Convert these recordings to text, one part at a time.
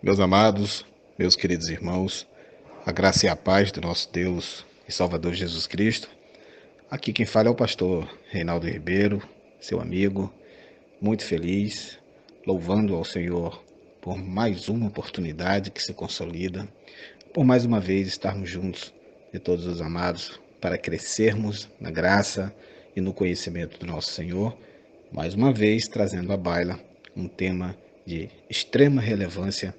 Meus amados, meus queridos irmãos, a graça e a paz do nosso Deus e Salvador Jesus Cristo. Aqui quem fala é o pastor Reinaldo Ribeiro, seu amigo, muito feliz, louvando ao Senhor por mais uma oportunidade que se consolida, por mais uma vez estarmos juntos de todos os amados para crescermos na graça e no conhecimento do nosso Senhor, mais uma vez trazendo à baila um tema de extrema relevância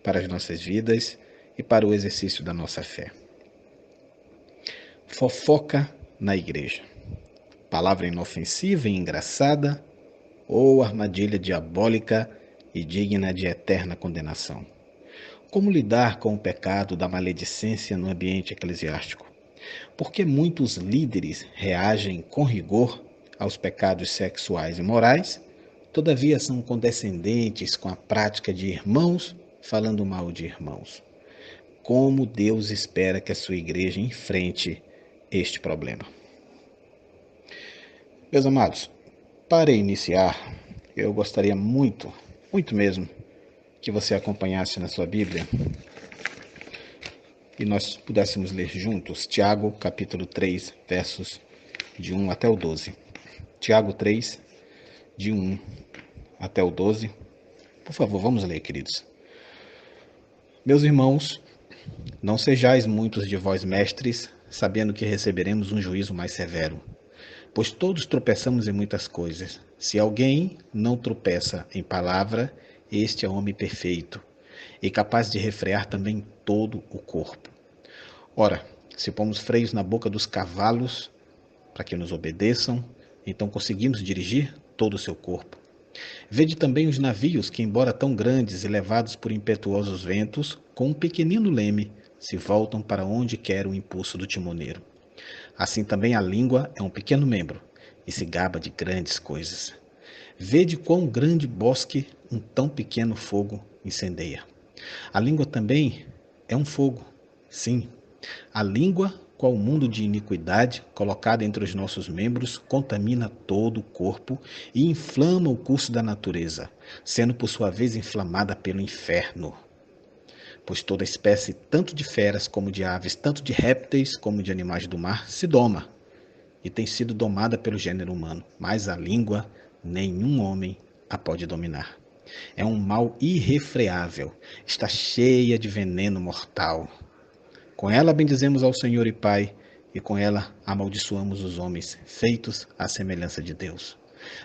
para as nossas vidas e para o exercício da nossa fé. Fofoca na igreja. Palavra inofensiva e engraçada ou armadilha diabólica e digna de eterna condenação? Como lidar com o pecado da maledicência no ambiente eclesiástico? Por que muitos líderes reagem com rigor aos pecados sexuais e morais, todavia são condescendentes com a prática de irmãos falando mal de irmãos? Como Deus espera que a sua igreja enfrente este problema? Meus amados, para iniciar, eu gostaria muito mesmo, que você acompanhasse na sua Bíblia e nós pudéssemos ler juntos Tiago, capítulo 3, versos de 1 até o 12. Tiago 3, de 1 até o 12. Por favor, vamos ler, queridos. Meus irmãos, não sejais muitos de vós mestres, sabendo que receberemos um juízo mais severo. Pois todos tropeçamos em muitas coisas. Se alguém não tropeça em palavra, este é homem perfeito, e capaz de refrear também todo o corpo. Ora, se pomos freios na boca dos cavalos, para que nos obedeçam, então conseguimos dirigir todo o seu corpo. Vede também os navios que, embora tão grandes e levados por impetuosos ventos, com um pequenino leme, se voltam para onde quer o impulso do timoneiro. Assim também a língua é um pequeno membro, e se gaba de grandes coisas. Vede quão grande bosque um tão pequeno fogo incendeia. A língua também é um fogo, sim. A língua, qual mundo de iniquidade, colocada entre os nossos membros, contamina todo o corpo e inflama o curso da natureza, sendo por sua vez inflamada pelo inferno. Pois toda espécie, tanto de feras como de aves, tanto de répteis como de animais do mar, se doma, e tem sido domada pelo gênero humano, mas a língua, nenhum homem a pode dominar. É um mal irrefreável, está cheia de veneno mortal. Com ela bendizemos ao Senhor e Pai, e com ela amaldiçoamos os homens, feitos à semelhança de Deus.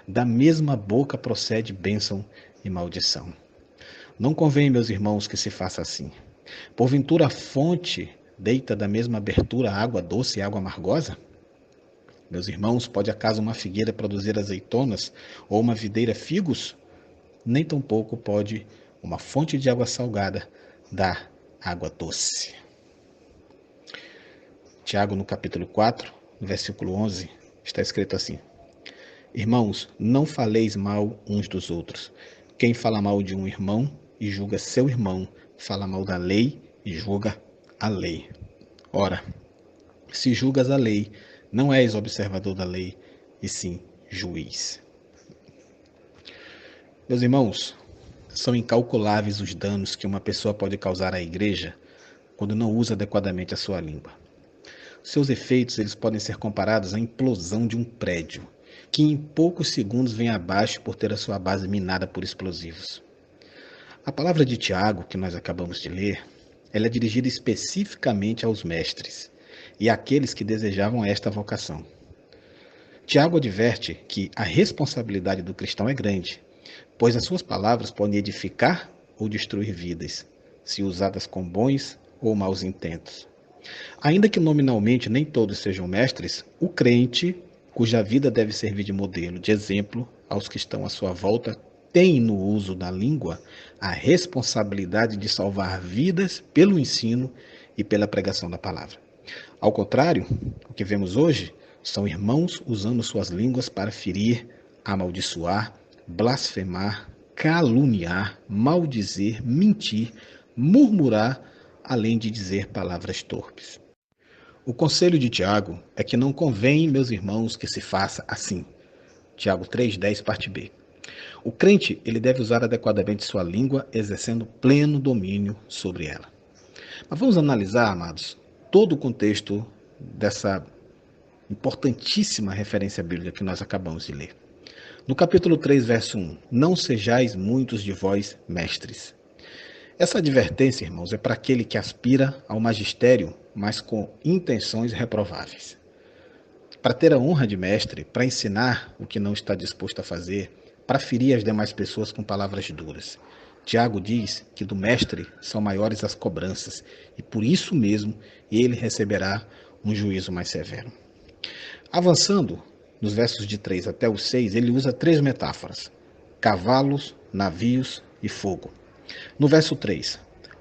Da mesma boca procede bênção e maldição. Não convém, meus irmãos, que se faça assim. Porventura a fonte deita da mesma abertura água doce e água amargosa? Meus irmãos, pode acaso uma figueira produzir azeitonas ou uma videira figos? Nem tampouco pode uma fonte de água salgada dar água doce. Tiago, no capítulo 4, no versículo 11, está escrito assim: Irmãos, não faleis mal uns dos outros. Quem fala mal de um irmão e julga seu irmão, fala mal da lei e julga a lei. Ora, se julgas a lei, não és observador da lei, e sim juiz. Meus irmãos, são incalculáveis os danos que uma pessoa pode causar à igreja quando não usa adequadamente a sua língua. Seus efeitos eles podem ser comparados à implosão de um prédio, que em poucos segundos vem abaixo por ter a sua base minada por explosivos. A palavra de Tiago, que nós acabamos de ler, ela é dirigida especificamente aos mestres e àqueles que desejavam esta vocação. Tiago adverte que a responsabilidade do cristão é grande, pois as suas palavras podem edificar ou destruir vidas, se usadas com bons ou maus intentos. Ainda que nominalmente nem todos sejam mestres, o crente, cuja vida deve servir de modelo, de exemplo aos que estão à sua volta, tem no uso da língua a responsabilidade de salvar vidas pelo ensino e pela pregação da palavra. Ao contrário, o que vemos hoje são irmãos usando suas línguas para ferir, amaldiçoar, blasfemar, caluniar, maldizer, mentir, murmurar, além de dizer palavras torpes. O conselho de Tiago é que não convém, meus irmãos, que se faça assim. Tiago 3:10, parte B. O crente, ele deve usar adequadamente sua língua, exercendo pleno domínio sobre ela. Mas vamos analisar, amados, todo o contexto dessa importantíssima referência bíblica que nós acabamos de ler. No capítulo 3, verso 1, não sejais muitos de vós mestres. Essa advertência, irmãos, é para aquele que aspira ao magistério, mas com intenções reprováveis. Para ter a honra de mestre, para ensinar o que não está disposto a fazer, para ferir as demais pessoas com palavras duras. Tiago diz que do mestre são maiores as cobranças, e por isso mesmo ele receberá um juízo mais severo. Avançando, nos versos de 3 até o 6, ele usa 3 metáforas: cavalos, navios e fogo. No verso 3,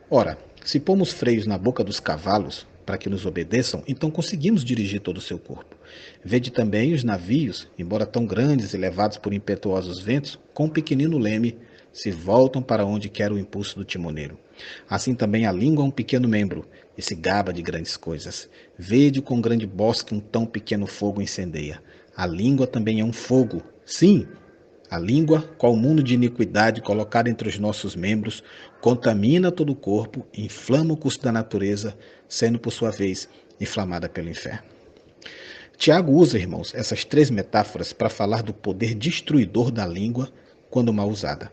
ora, se pomos freios na boca dos cavalos, para que nos obedeçam, então conseguimos dirigir todo o seu corpo. Vede também os navios, embora tão grandes e levados por impetuosos ventos, com um pequenino leme, se voltam para onde quer o impulso do timoneiro. Assim também a língua é um pequeno membro, e se gaba de grandes coisas. Vede com grande bosque um tão pequeno fogo incendeia. A língua também é um fogo. Sim, a língua, qual mundo de iniquidade colocado entre os nossos membros, contamina todo o corpo, inflama o curso da natureza, sendo por sua vez inflamada pelo inferno. Tiago usa, irmãos, essas 3 metáforas para falar do poder destruidor da língua quando mal usada.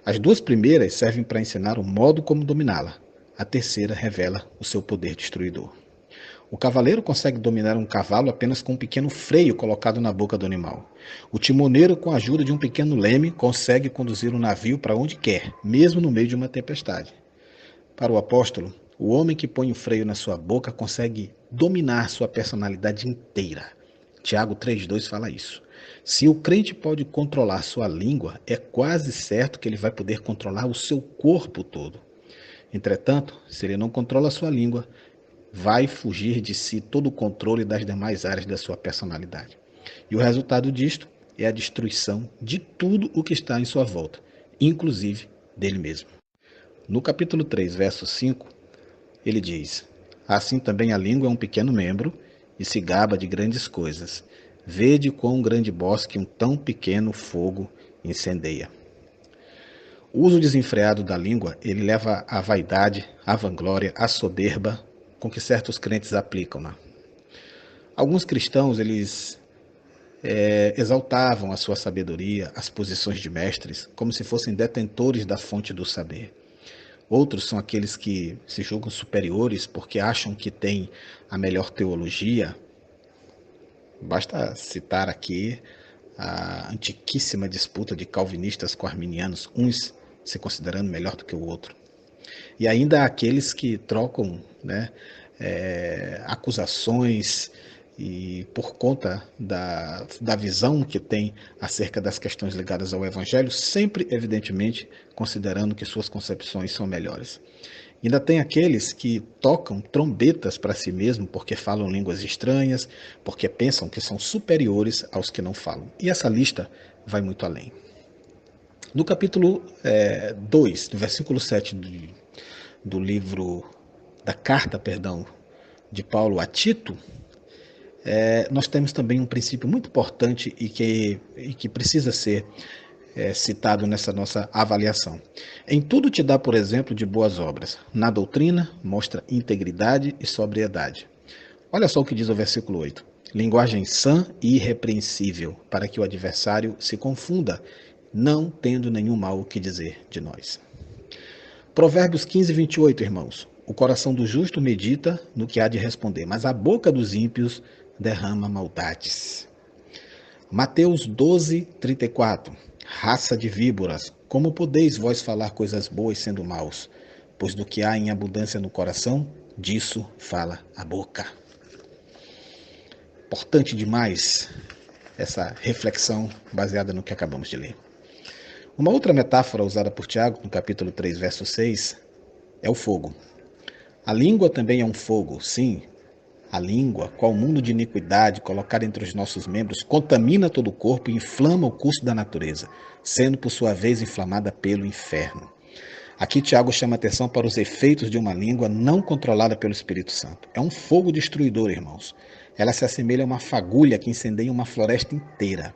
As 2 primeiras servem para ensinar o modo como dominá-la. A terceira revela o seu poder destruidor. O cavaleiro consegue dominar um cavalo apenas com um pequeno freio colocado na boca do animal. O timoneiro, com a ajuda de um pequeno leme, consegue conduzir um navio para onde quer, mesmo no meio de uma tempestade. Para o apóstolo, o homem que põe o freio na sua boca consegue dominar sua personalidade inteira. Tiago 3,2 fala isso. Se o crente pode controlar sua língua, é quase certo que ele vai poder controlar o seu corpo todo. Entretanto, se ele não controla sua língua, vai fugir de si todo o controle das demais áreas da sua personalidade. E o resultado disto é a destruição de tudo o que está em sua volta, inclusive dele mesmo. No capítulo 3, verso 5, ele diz: assim também a língua é um pequeno membro e se gaba de grandes coisas. Vede quão grande bosque um tão pequeno fogo incendeia. O uso desenfreado da língua, ele leva à vaidade, à vanglória, à soberba, com que certos crentes aplicam-na. Alguns cristãos, eles exaltavam a sua sabedoria, as posições de mestres, como se fossem detentores da fonte do saber. Outros são aqueles que se julgam superiores porque acham que têm a melhor teologia. Basta citar aqui a antiquíssima disputa de calvinistas com arminianos, uns se considerando melhor do que o outro. E ainda há aqueles que trocam, acusações e por conta da visão que tem acerca das questões ligadas ao Evangelho, sempre, evidentemente, considerando que suas concepções são melhores. Ainda tem aqueles que tocam trombetas para si mesmo porque falam línguas estranhas, porque pensam que são superiores aos que não falam. E essa lista vai muito além. No capítulo 2, no versículo 7 do livro, da carta, de Paulo a Tito, nós temos também um princípio muito importante e que precisa ser citado nessa nossa avaliação. Em tudo te dá, por exemplo, de boas obras. Na doutrina, mostra integridade e sobriedade. Olha só o que diz o versículo 8. Linguagem sã e irrepreensível, para que o adversário se confunda, não tendo nenhum mal o que dizer de nós. Provérbios 15, 28, irmãos. O coração do justo medita no que há de responder, mas a boca dos ímpios derrama maldades. Mateus 12, 34. Raça de víboras, como podeis vós falar coisas boas sendo maus? Pois do que há em abundância no coração, disso fala a boca. Importante demais essa reflexão baseada no que acabamos de ler. Uma outra metáfora usada por Tiago, no capítulo 3, verso 6, é o fogo. A língua também é um fogo, sim. A língua, qual mundo de iniquidade colocado entre os nossos membros, contamina todo o corpo e inflama o curso da natureza, sendo por sua vez inflamada pelo inferno. Aqui Tiago chama atenção para os efeitos de uma língua não controlada pelo Espírito Santo. É um fogo destruidor, irmãos. Ela se assemelha a uma fagulha que incendeia uma floresta inteira.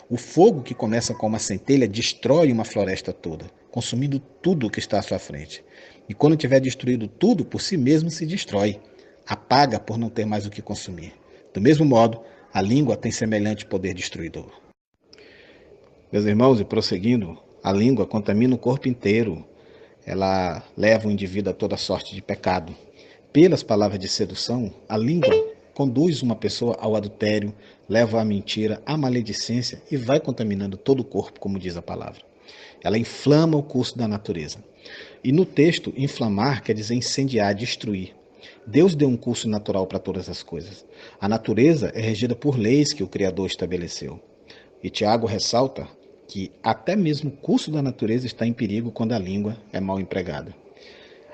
O fogo que começa com uma centelha destrói uma floresta toda, consumindo tudo o que está à sua frente. E quando tiver destruído tudo, por si mesmo se destrói. Apaga por não ter mais o que consumir. Do mesmo modo, a língua tem semelhante poder destruidor. Meus irmãos, e prosseguindo, a língua contamina o corpo inteiro. Ela leva o indivíduo a toda sorte de pecado. Pelas palavras de sedução, a língua conduz uma pessoa ao adultério, leva à mentira, à maledicência e vai contaminando todo o corpo, como diz a palavra. Ela inflama o curso da natureza. E no texto, inflamar quer dizer incendiar, destruir. Deus deu um curso natural para todas as coisas. A natureza é regida por leis que o Criador estabeleceu. E Tiago ressalta que até mesmo o curso da natureza está em perigo quando a língua é mal empregada.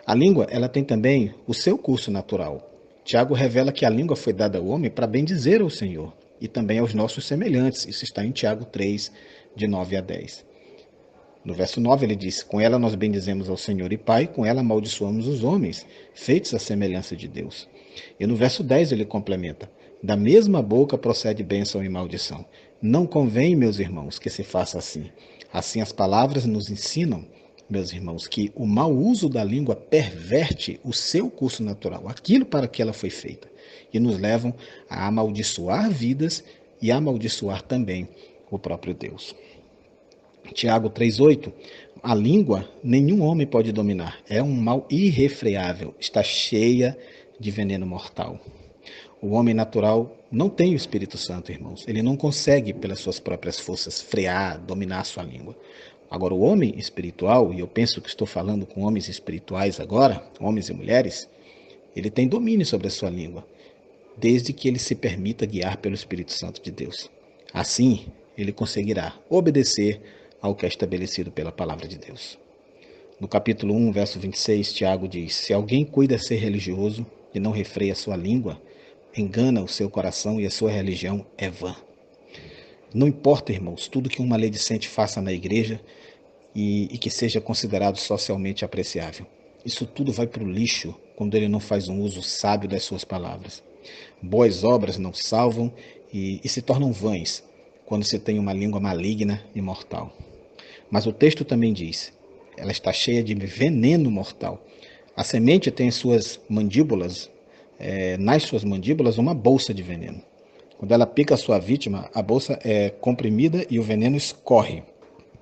A língua, ela tem também o seu curso natural. Tiago revela que a língua foi dada ao homem para bendizer ao Senhor e também aos nossos semelhantes. Isso está em Tiago 3, de 9 a 10. No verso 9 ele diz: com ela nós bendizemos ao Senhor e Pai, com ela amaldiçoamos os homens, feitos à semelhança de Deus. E no verso 10 ele complementa: da mesma boca procede bênção e maldição. Não convém, meus irmãos, que se faça assim. Assim as palavras nos ensinam, meus irmãos, que o mau uso da língua perverte o seu curso natural, aquilo para que ela foi feita, e nos levam a amaldiçoar vidas e a amaldiçoar também o próprio Deus. Tiago 3,8, a língua nenhum homem pode dominar, é um mal irrefreável, está cheia de veneno mortal. O homem natural não tem o Espírito Santo, irmãos. Ele não consegue, pelas suas próprias forças, frear, dominar a sua língua. Agora, o homem espiritual, e eu penso que estou falando com homens espirituais agora, homens e mulheres, ele tem domínio sobre a sua língua, desde que ele se permita guiar pelo Espírito Santo de Deus. Assim, ele conseguirá obedecer ao que é estabelecido pela palavra de Deus. No capítulo 1, verso 26, Tiago diz: se alguém cuida ser religioso e não refreia a sua língua, engana o seu coração e a sua religião é vã. Não importa, irmãos, tudo que um maledicente faça na igreja e que seja considerado socialmente apreciável. Isso tudo vai para o lixo quando ele não faz um uso sábio das suas palavras. Boas obras não salvam e se tornam vãs quando se tem uma língua maligna e mortal. Mas o texto também diz: ela está cheia de veneno mortal. A semente tem em suas mandíbulas, nas suas mandíbulas, uma bolsa de veneno. Quando ela pica a sua vítima, a bolsa é comprimida e o veneno escorre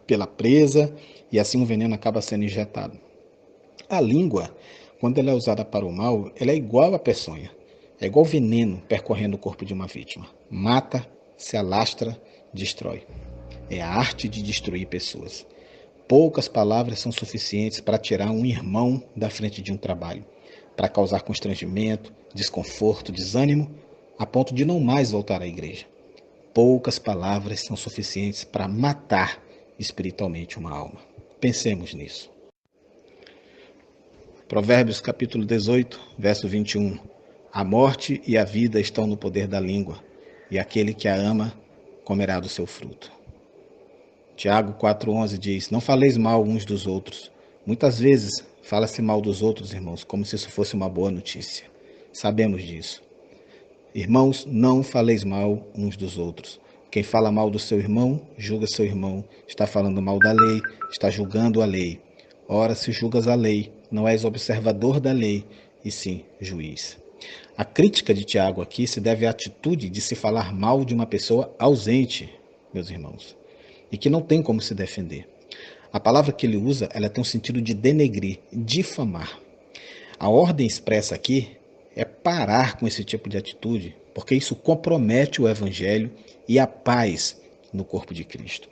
pela presa e assim o veneno acaba sendo injetado. A língua, quando ela é usada para o mal, ela é igual à peçonha. É igual veneno percorrendo o corpo de uma vítima. Mata, se alastra, destrói. É a arte de destruir pessoas. Poucas palavras são suficientes para tirar um irmão da frente de um trabalho, para causar constrangimento, desconforto, desânimo, a ponto de não mais voltar à igreja. Poucas palavras são suficientes para matar espiritualmente uma alma. Pensemos nisso. Provérbios capítulo 18, verso 21. A morte e a vida estão no poder da língua, e aquele que a ama comerá do seu fruto. Tiago 4,11 diz: não faleis mal uns dos outros. Muitas vezes fala-se mal dos outros, irmãos, como se isso fosse uma boa notícia. Sabemos disso. Irmãos, não faleis mal uns dos outros. Quem fala mal do seu irmão, julga seu irmão. Está falando mal da lei, está julgando a lei. Ora, se julgas a lei, não és observador da lei, e sim juiz. A crítica de Tiago aqui se deve à atitude de se falar mal de uma pessoa ausente, meus irmãos, e que não tem como se defender. A palavra que ele usa, ela tem um sentido de denegrir, difamar. A ordem expressa aqui é parar com esse tipo de atitude, porque isso compromete o evangelho e a paz no corpo de Cristo.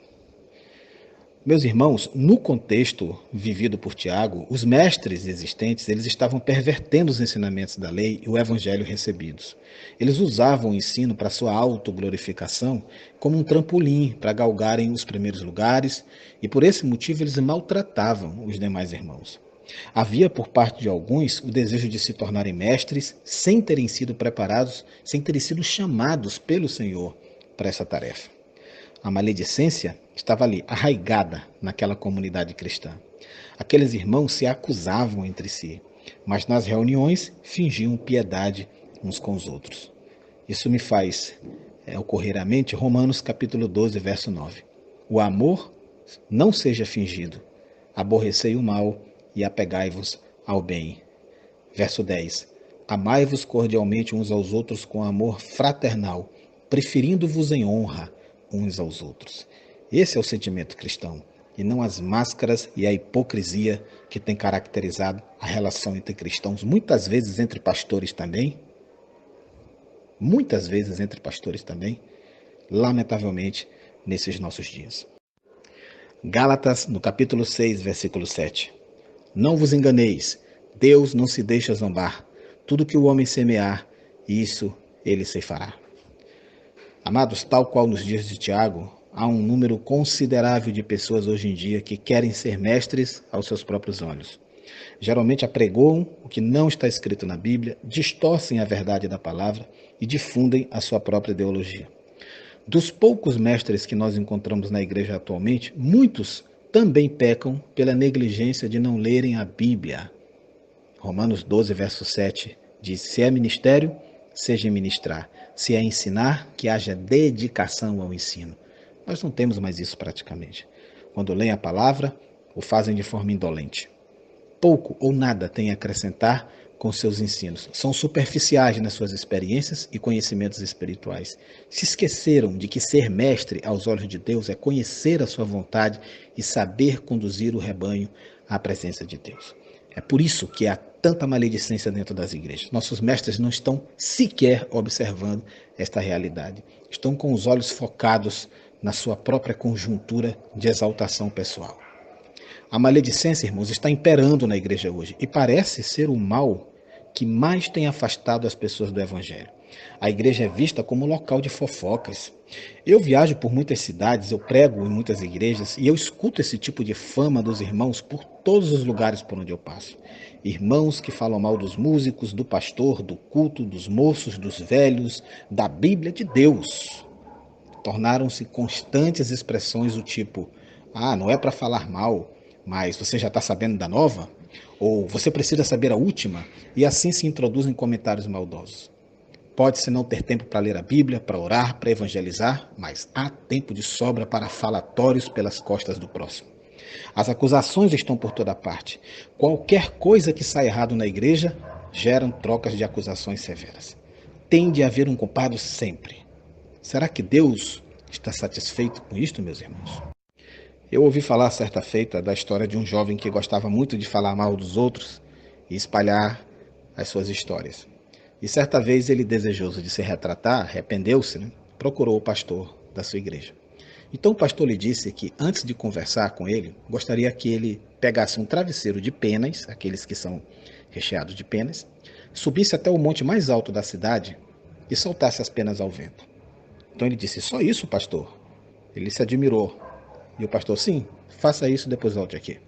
Meus irmãos, no contexto vivido por Tiago, os mestres existentes, eles estavam pervertendo os ensinamentos da lei e o evangelho recebidos. Eles usavam o ensino para sua autoglorificação como um trampolim para galgarem os primeiros lugares e por esse motivo eles maltratavam os demais irmãos. Havia por parte de alguns o desejo de se tornarem mestres sem terem sido preparados, sem terem sido chamados pelo Senhor para essa tarefa. A maledicência estava ali, arraigada naquela comunidade cristã. Aqueles irmãos se acusavam entre si, mas nas reuniões fingiam piedade uns com os outros. Isso me faz ocorrer à mente Romanos capítulo 12, verso 9. O amor não seja fingido. Aborrecei o mal e apegai-vos ao bem. Verso 10. Amai-vos cordialmente uns aos outros com amor fraternal, preferindo-vos em honra uns aos outros. Esse é o sentimento cristão, e não as máscaras e a hipocrisia que tem caracterizado a relação entre cristãos, muitas vezes entre pastores também, lamentavelmente, nesses nossos dias. Gálatas, no capítulo 6, versículo 7. Não vos enganeis, Deus não se deixa zombar. Tudo que o homem semear, isso ele ceifará. Amados, tal qual nos dias de Tiago, há um número considerável de pessoas hoje em dia que querem ser mestres aos seus próprios olhos. Geralmente apregoam o que não está escrito na Bíblia, distorcem a verdade da palavra e difundem a sua própria ideologia. Dos poucos mestres que nós encontramos na igreja atualmente, muitos também pecam pela negligência de não lerem a Bíblia. Romanos 12, verso 7 diz: se é ministério, seja ministrar. Se é ensinar, que haja dedicação ao ensino. Nós não temos mais isso praticamente. Quando leem a palavra, o fazem de forma indolente. Pouco ou nada têm a acrescentar com seus ensinos. São superficiais nas suas experiências e conhecimentos espirituais. Se esqueceram de que ser mestre aos olhos de Deus é conhecer a sua vontade e saber conduzir o rebanho à presença de Deus. É por isso que há tanta maledicência dentro das igrejas. Nossos mestres não estão sequer observando esta realidade. Estão com os olhos focados na sua própria conjuntura de exaltação pessoal. A maledicência, irmãos, está imperando na igreja hoje e parece ser o mal que mais tem afastado as pessoas do evangelho. A igreja é vista como local de fofocas. Eu viajo por muitas cidades, eu prego em muitas igrejas e eu escuto esse tipo de fama dos irmãos por todos os lugares por onde eu passo. Irmãos que falam mal dos músicos, do pastor, do culto, dos moços, dos velhos, da Bíblia, de Deus. Tornaram-se constantes expressões do tipo: não é para falar mal, mas você já está sabendo da nova? Ou você precisa saber a última? E assim se introduzem comentários maldosos. Pode-se não ter tempo para ler a Bíblia, para orar, para evangelizar, mas há tempo de sobra para falatórios pelas costas do próximo. As acusações estão por toda parte. Qualquer coisa que sai errado na igreja geram trocas de acusações severas. Tem de haver um culpado sempre. Será que Deus está satisfeito com isto, meus irmãos? Eu ouvi falar certa feita da história de um jovem que gostava muito de falar mal dos outros e espalhar as suas histórias. E certa vez ele, desejoso de se retratar, arrependeu-se, procurou o pastor da sua igreja. Então o pastor lhe disse que, antes de conversar com ele, gostaria que ele pegasse um travesseiro de penas, aqueles que são recheados de penas, subisse até o monte mais alto da cidade e soltasse as penas ao vento. Então ele disse: só isso, pastor? Ele se admirou. E o pastor: sim, faça isso, depois volte aqui.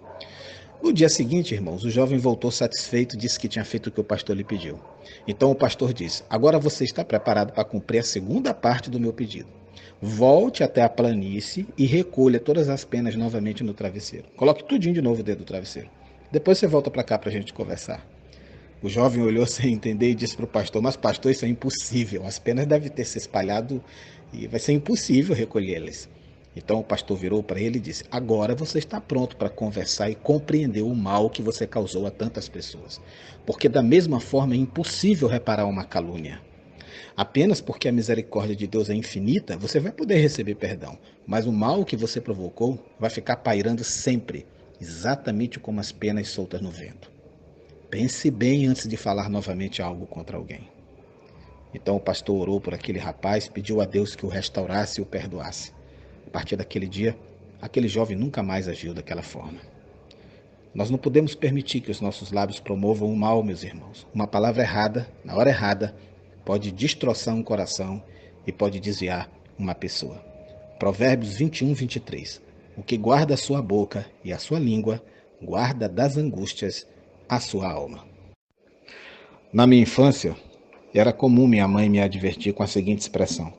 No dia seguinte, irmãos, o jovem voltou satisfeito e disse que tinha feito o que o pastor lhe pediu. Então o pastor disse: agora você está preparado para cumprir a segunda parte do meu pedido. Volte até a planície e recolha todas as penas novamente no travesseiro. Coloque tudinho de novo dentro do travesseiro. Depois você volta para cá para a gente conversar. O jovem olhou sem entender e disse para o pastor: mas pastor, isso é impossível. As penas devem ter se espalhado e vai ser impossível recolhê-las. Então o pastor virou para ele e disse: agora você está pronto para conversar e compreender o mal que você causou a tantas pessoas. Porque da mesma forma é impossível reparar uma calúnia. Apenas porque a misericórdia de Deus é infinita, você vai poder receber perdão. Mas o mal que você provocou vai ficar pairando sempre, exatamente como as penas soltas no vento. Pense bem antes de falar novamente algo contra alguém. Então o pastor orou por aquele rapaz, pediu a Deus que o restaurasse e o perdoasse. A partir daquele dia, aquele jovem nunca mais agiu daquela forma. Nós não podemos permitir que os nossos lábios promovam o mal, meus irmãos. Uma palavra errada, na hora errada, pode destroçar um coração e pode desviar uma pessoa. Provérbios 21, 23. O que guarda a sua boca e a sua língua, guarda das angústias a sua alma. Na minha infância, era comum minha mãe me advertir com a seguinte expressão: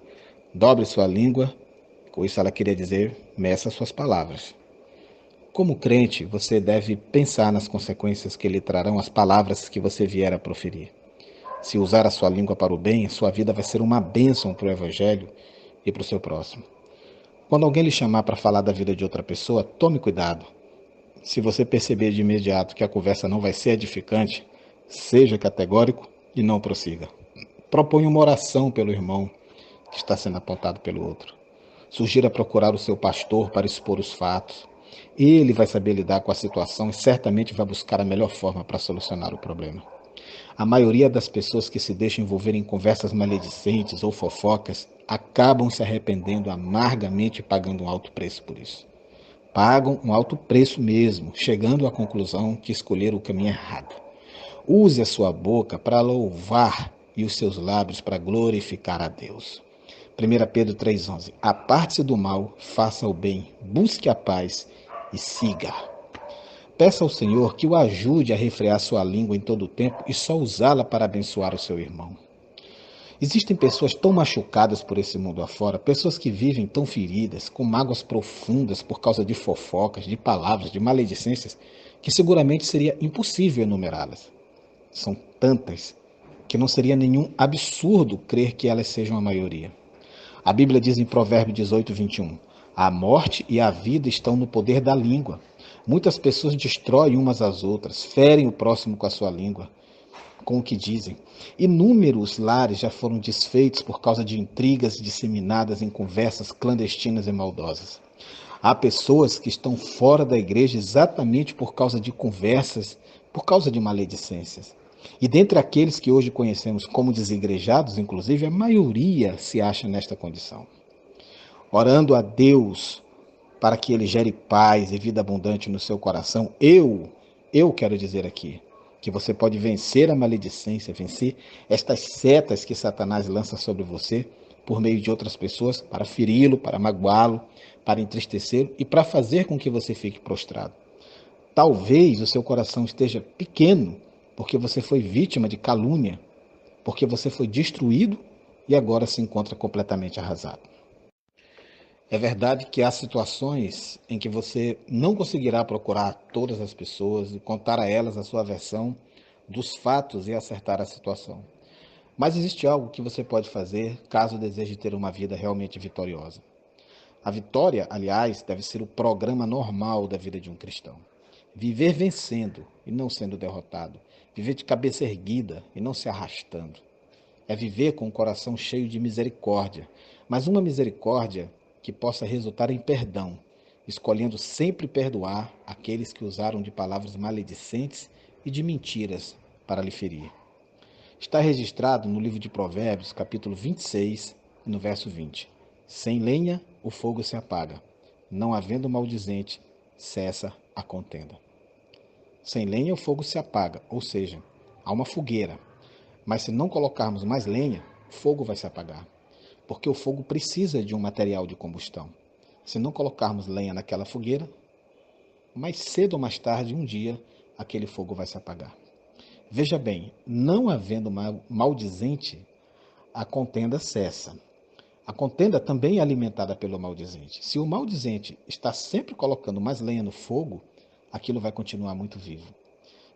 dobre sua língua. Com isso ela queria dizer: meça suas palavras. Como crente, você deve pensar nas consequências que lhe trarão as palavras que você vier a proferir. Se usar a sua língua para o bem, sua vida vai ser uma bênção para o Evangelho e para o seu próximo. Quando alguém lhe chamar para falar da vida de outra pessoa, tome cuidado. Se você perceber de imediato que a conversa não vai ser edificante, seja categórico e não prossiga. Proponha uma oração pelo irmão que está sendo apontado pelo outro. Sugira procurar o seu pastor para expor os fatos. Ele vai saber lidar com a situação e certamente vai buscar a melhor forma para solucionar o problema. A maioria das pessoas que se deixam envolver em conversas maledicentes ou fofocas acabam se arrependendo amargamente e pagando um alto preço por isso. Pagam um alto preço mesmo, chegando à conclusão que escolheram o caminho errado. Use a sua boca para louvar e os seus lábios para glorificar a Deus. 1 Pedro 3,11. Aparte-se do mal, faça o bem, busque a paz e siga. Peça ao Senhor que o ajude a refrear sua língua em todo o tempo e só usá-la para abençoar o seu irmão. Existem pessoas tão machucadas por esse mundo afora, pessoas que vivem tão feridas, com mágoas profundas por causa de fofocas, de palavras, de maledicências, que seguramente seria impossível enumerá-las. São tantas que não seria nenhum absurdo crer que elas sejam a maioria. A Bíblia diz em Provérbios 18:21, a morte e a vida estão no poder da língua. Muitas pessoas destroem umas às outras, ferem o próximo com a sua língua, com o que dizem. Inúmeros lares já foram desfeitos por causa de intrigas disseminadas em conversas clandestinas e maldosas. Há pessoas que estão fora da igreja exatamente por causa de conversas, por causa de maledicências. E dentre aqueles que hoje conhecemos como desigrejados, inclusive, a maioria se acha nesta condição. Orando a Deus para que Ele gere paz e vida abundante no seu coração, eu quero dizer aqui, que você pode vencer a maledicência, vencer estas setas que Satanás lança sobre você por meio de outras pessoas para feri-lo, para magoá-lo, para entristecê-lo e para fazer com que você fique prostrado. Talvez o seu coração esteja pequeno porque você foi vítima de calúnia, porque você foi destruído e agora se encontra completamente arrasado. É verdade que há situações em que você não conseguirá procurar todas as pessoas e contar a elas a sua versão dos fatos e acertar a situação. Mas existe algo que você pode fazer caso deseje ter uma vida realmente vitoriosa. A vitória, aliás, deve ser o programa normal da vida de um cristão. Viver vencendo e não sendo derrotado. Viver de cabeça erguida e não se arrastando. É viver com o coração cheio de misericórdia, mas uma misericórdia que possa resultar em perdão, escolhendo sempre perdoar aqueles que usaram de palavras maledicentes e de mentiras para lhe ferir. Está registrado no livro de Provérbios, capítulo 26, no verso 20. Sem lenha, o fogo se apaga. Não havendo maldizente, cessa a contenda. Sem lenha, o fogo se apaga, ou seja, há uma fogueira. Mas se não colocarmos mais lenha, o fogo vai se apagar. Porque o fogo precisa de um material de combustão. Se não colocarmos lenha naquela fogueira, mais cedo ou mais tarde, um dia, aquele fogo vai se apagar. Veja bem, não havendo maldizente, a contenda cessa. A contenda também é alimentada pelo maldizente. Se o maldizente está sempre colocando mais lenha no fogo, aquilo vai continuar muito vivo.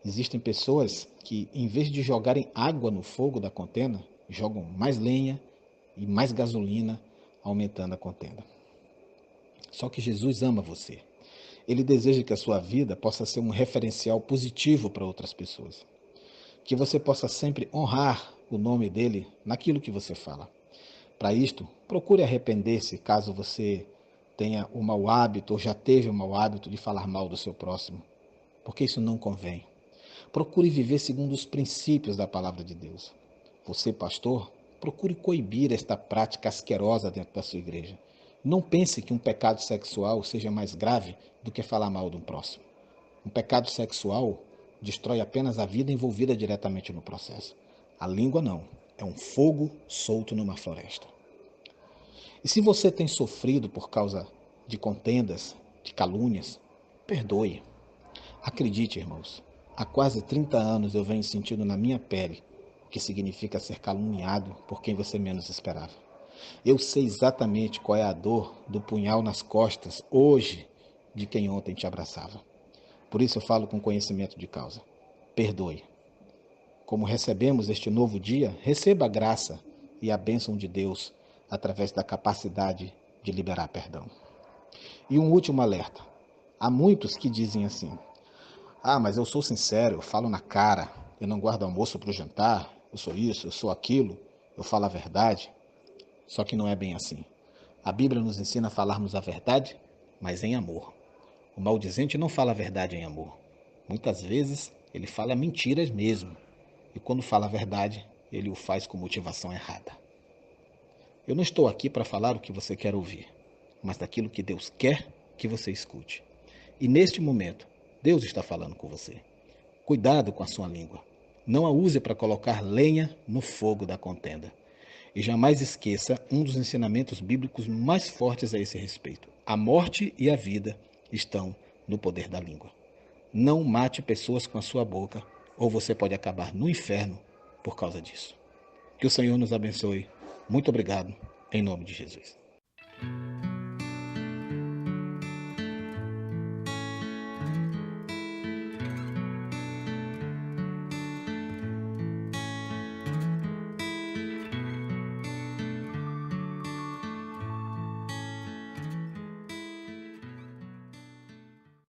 Existem pessoas que, em vez de jogarem água no fogo da contenda, jogam mais lenha e mais gasolina, aumentando a contenda. Só que Jesus ama você. Ele deseja que a sua vida possa ser um referencial positivo para outras pessoas. Que você possa sempre honrar o nome dele naquilo que você fala. Para isto, procure arrepender-se caso você tenha o mau hábito ou já teve o mau hábito de falar mal do seu próximo, porque isso não convém. Procure viver segundo os princípios da palavra de Deus. Você, pastor, procure coibir esta prática asquerosa dentro da sua igreja. Não pense que um pecado sexual seja mais grave do que falar mal de um próximo. Um pecado sexual destrói apenas a vida envolvida diretamente no processo. A língua não. É um fogo solto numa floresta. E se você tem sofrido por causa de contendas, de calúnias, perdoe. Acredite, irmãos, há quase 30 anos eu venho sentindo na minha pele o que significa ser caluniado por quem você menos esperava. Eu sei exatamente qual é a dor do punhal nas costas hoje de quem ontem te abraçava. Por isso eu falo com conhecimento de causa. Perdoe. como recebemos este novo dia, receba a graça e a bênção de Deus através da capacidade de liberar perdão. E um último alerta. Há muitos que dizem assim: ah, mas eu sou sincero, eu falo na cara, eu não guardo almoço para o jantar, eu sou isso, eu sou aquilo, eu falo a verdade. Só que não é bem assim. A Bíblia nos ensina a falarmos a verdade, mas em amor. O maldizente não fala a verdade em amor. Muitas vezes ele fala mentiras mesmo. E quando fala a verdade, ele o faz com motivação errada. Eu não estou aqui para falar o que você quer ouvir, mas daquilo que Deus quer que você escute. E neste momento, Deus está falando com você. Cuidado com a sua língua. Não a use para colocar lenha no fogo da contenda. E jamais esqueça um dos ensinamentos bíblicos mais fortes a esse respeito. A morte e a vida estão no poder da língua. Não mate pessoas com a sua boca, ou você pode acabar no inferno por causa disso. Que o Senhor nos abençoe. Muito obrigado, em nome de Jesus.